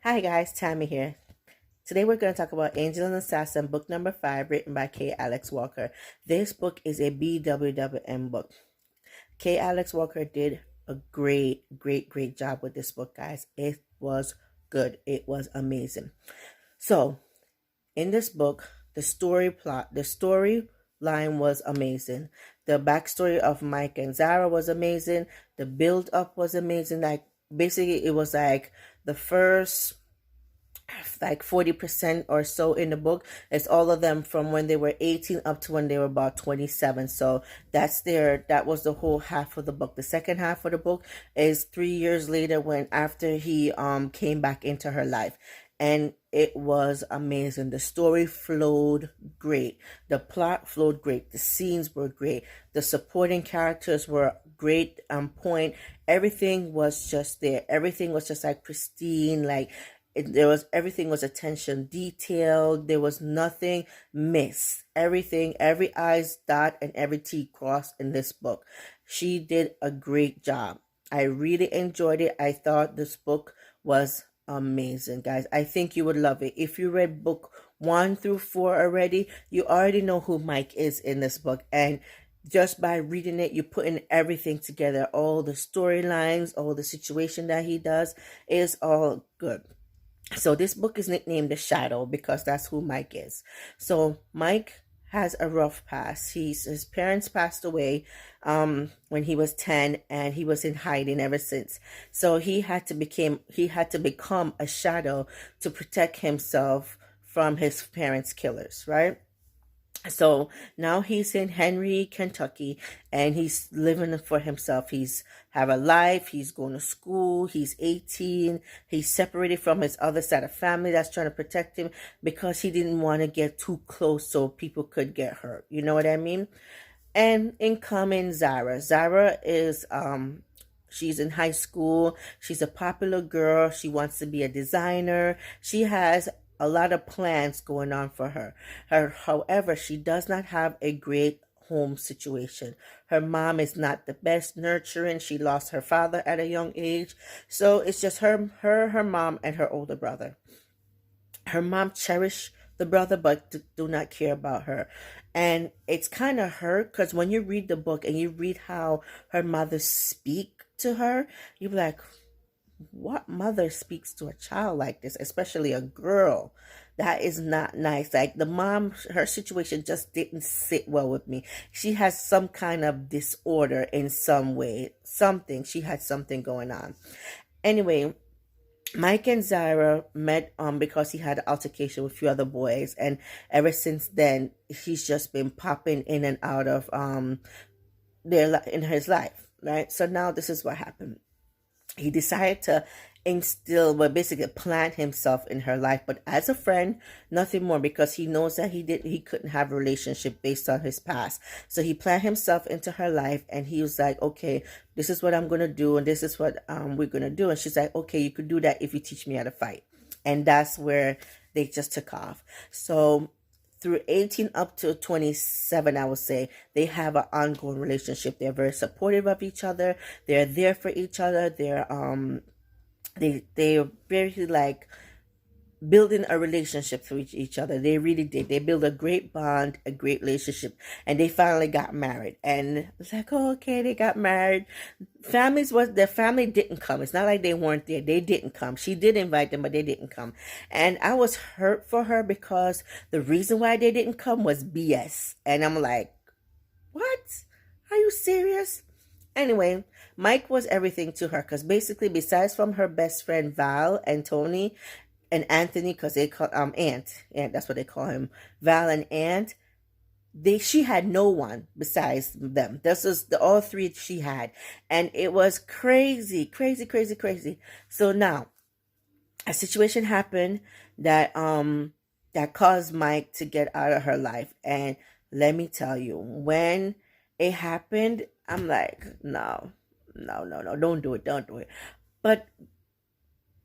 Hi guys, Tammy here. Today we're going to talk about Angel and Assassin, book number 5, written by K. Alex Walker. This book is a BWWM book. K. Alex Walker did a great job with this book, guys. It was good. It was amazing. So, in this book, the storyline was amazing. The backstory of Mike and Zara was amazing. The build up was amazing. Like, basically, it was like the first like 40% or so in the book. It's all of them from when they were 18 up to when they were about 27. So that was the whole half of the book. The second half of the book is 3 years later, when after he came back into her life. And it was amazing. The story flowed great. The plot flowed great. The scenes were great. The supporting characters were great on point. Everything was just there. Everything was just like pristine. Like everything was attention detailed. There was nothing missed. Everything, every I's dot and every T crossed in this book. She did a great job. I really enjoyed it. I thought this book was amazing, guys. I think you would love it. If you read book 1 through 4 already, you already know who Mike is in this book. And just by reading it, you're putting everything together. All the storylines, all the situation that he does is all good. So this book is nicknamed The Shadow because that's who Mike is. So Mike has a rough past. His parents passed away when he was 10, and he was in hiding ever since. So he had to become a shadow to protect himself from his parents' killers, right? So now he's in Henry, Kentucky, and he's living for himself. He's have a life. He's going to school. He's 18. He's separated from his other side of family that's trying to protect him because he didn't want to get too close so people could get hurt. You know what I mean? And in comes Zara. Zara is she's in high school. She's a popular girl. She wants to be a designer. She has a lot of plans going on for her. However, she does not have a great home situation. Her mom is not the best nurturing. She lost her father at a young age. So it's just her mom, and her older brother. Her mom cherished the brother, but do not care about her. And it's kind of hurt because when you read the book and you read how her mother speak to her, you're like, what mother speaks to a child like this, especially a girl? That is not nice. Like, the mom, her situation just didn't sit well with me. She has some kind of disorder in some way. She had something going on. Anyway, Mike and Zara met because he had an altercation with a few other boys, and ever since then he's just been popping in and out of in his life, right? So now this is what happened. He decided to basically plant himself in her life, but as a friend, nothing more, because he knows that he couldn't have a relationship based on his past. So he planted himself into her life, and he was like, okay, this is what I'm gonna do, and this is what we're gonna do. And she's like, okay, you could do that if you teach me how to fight. And that's where they just took off. So through 18 up to 27, I would say, they have an ongoing relationship. They're very supportive of each other. They're there for each other. They're very like building a relationship through each other. They really did. They built a great bond, a great relationship, and they finally got married. And it's like, oh, okay, they got married. Their family didn't come. It's not like they weren't there. They didn't come. She did invite them, but they didn't come. And I was hurt for her because the reason why they didn't come was BS. And I'm like, what? Are you serious? Anyway, Mike was everything to her because basically, besides from her best friend Val and Tony and Anthony, because they call Ant, that's what they call him, Val and Ant, she had no one besides them. This was all three she had, and it was crazy. So now a situation happened that that caused Mike to get out of her life, and let me tell you, when it happened, I'm like, no, don't do it. But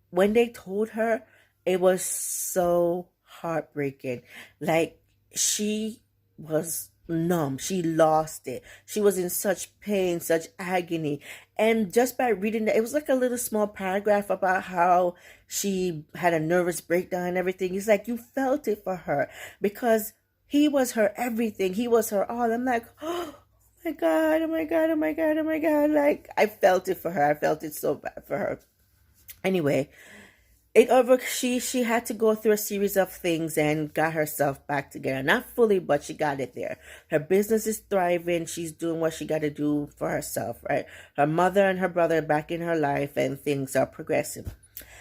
when they told her, it was so heartbreaking. Like, she was numb. She lost it. She was in such pain, such agony. And just by reading that, it was like a little small paragraph about how she had a nervous breakdown and everything. It's like you felt it for her because he was her everything. He was her all. I'm like, oh my God, oh my God, oh my God, oh my God. Like, I felt it for her. I felt it so bad for her. Anyway, she had to go through a series of things and got herself back together. Not fully, but she got it there. Her business is thriving. She's doing what she got to do for herself, right? Her mother and her brother are back in her life and things are progressing.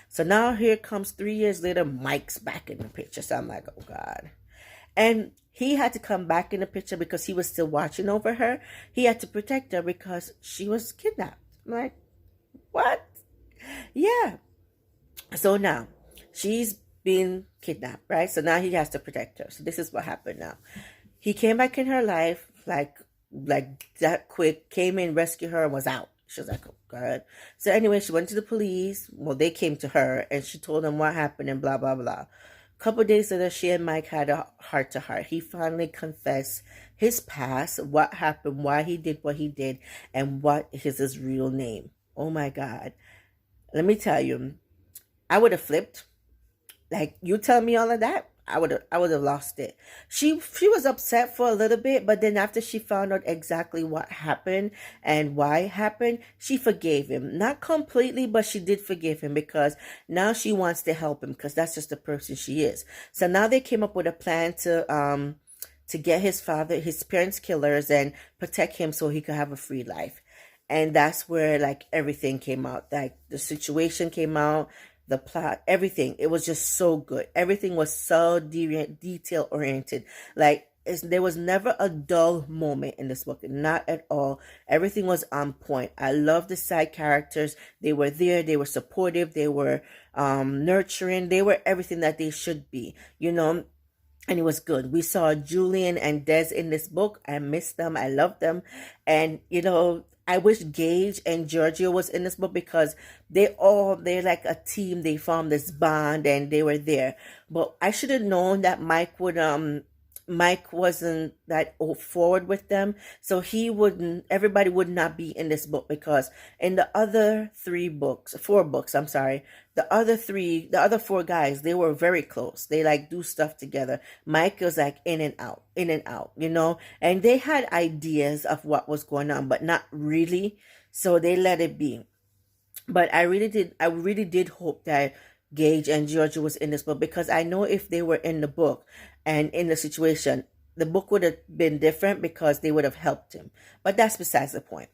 So now here comes 3 years later, Mike's back in the picture. So I'm like, oh God. And he had to come back in the picture because he was still watching over her. He had to protect her because she was kidnapped. I'm like, what? Yeah. So now she's been kidnapped, right? So now he has to protect her. So this is what happened now. He came back in her life like that quick, came in, rescued her, and was out. She was like, oh God. So anyway, she went to the police. Well, they came to her and she told them what happened and blah, blah, blah. A couple of days later, she and Mike had a heart-to-heart. He finally confessed his past, what happened, why he did what he did, and what is his real name. Oh my God. Let me tell you, I would have flipped. Like, you tell me all of that, I would have lost it. She was upset for a little bit, but then after she found out exactly what happened and why it happened, she forgave him. Not completely, but she did forgive him because now she wants to help him because that's just the person she is. So now they came up with a plan to get his parents' killers and protect him so he could have a free life. And that's where like everything came out. Like the situation came out, the plot, everything. It was just so good. Everything was so detail oriented. Like there was never a dull moment in this book. Not at all. Everything was on point. I love the side characters. They were there. They were supportive. They were nurturing. They were everything that they should be. You know. And it was good. We saw Julian and Des in this book. I missed them. I loved them. And, you know, I wish Gage and Giorgio was in this book because they're like a team. They formed this bond and they were there. But I should have known that Mike wasn't that forward with them. So everybody would not be in this book because in the other 4 books, I'm sorry, the other 4 guys, they were very close. They like do stuff together. Mike was like in and out, you know, and they had ideas of what was going on, but not really. So they let it be. But I really did hope that Gage and Georgia was in this book because I know if they were in the book and in the situation, the book would have been different because they would have helped him. But that's besides the point.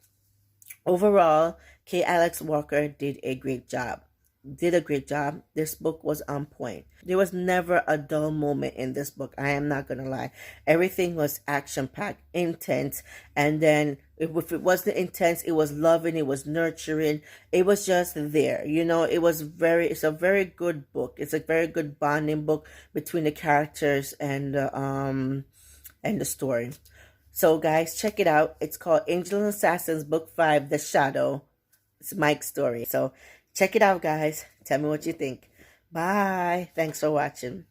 Overall, K. Alex Walker did a great job. This book was on point. There was never a dull moment in this book. I am not going to lie. Everything was action-packed, intense. And then if it wasn't intense, it was loving, it was nurturing. It was just there. You know, it's a very good book. It's a very good bonding book between the characters and the story. So guys, check it out. It's called Angel and Assassins, Book 5, The Shadow. It's Mike's story. So check it out, guys. Tell me what you think. Bye. Thanks for watching.